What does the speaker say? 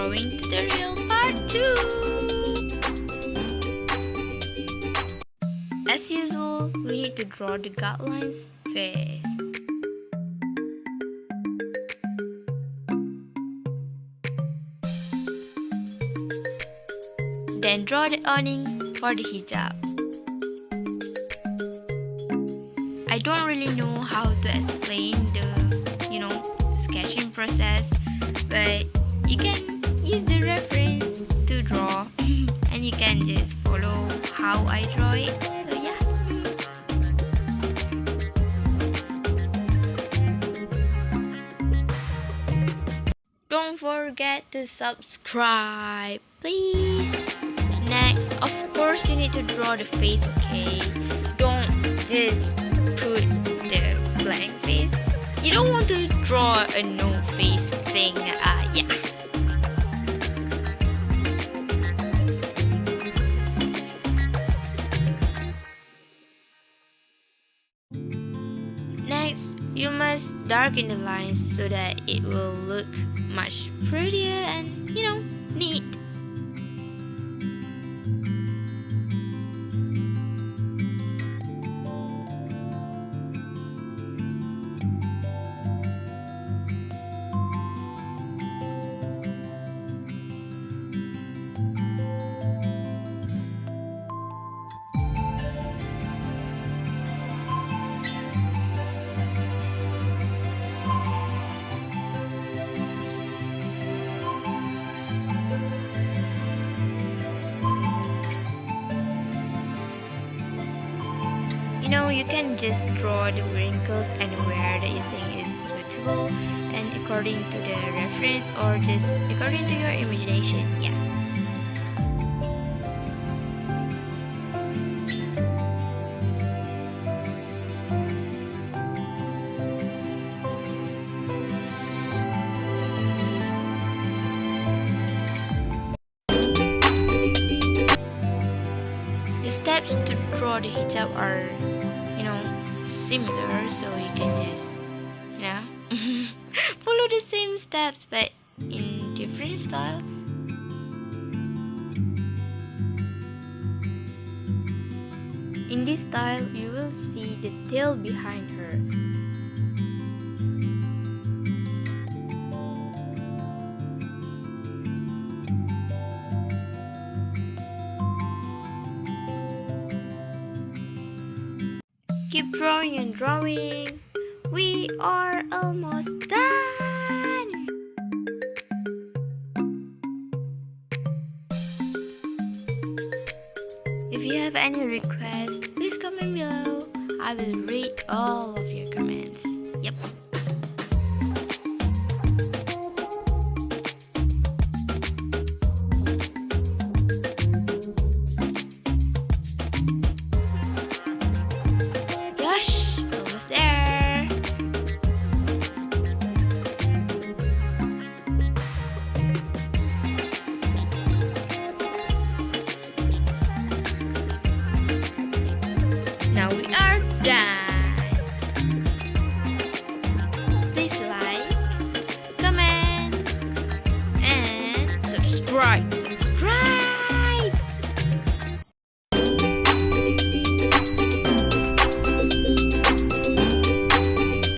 drawing tutorial part 2. As usual, we need to draw the guidelines first. Then draw the awning for the hijab. I don't really know how to explain the, sketching process, but you can use the reference to draw and you can just follow how I draw it. So yeah. Don't forget to subscribe, please. Next, of course, you need to draw the face, okay? Don't just put the blank face. You don't want to draw a no face thing, yeah. Next, you must darken the lines so that it will look much prettier and, neat. You can just draw the wrinkles anywhere that you think is suitable and according to the reference or just according to your imagination, yeah. The steps to draw the hijab are similar, so you can just follow the same steps but in different styles. In this style, you will see the tail behind her. Keep drawing and drawing. We are almost done. If you have any requests, please comment below. I will read all of your comments. Yep.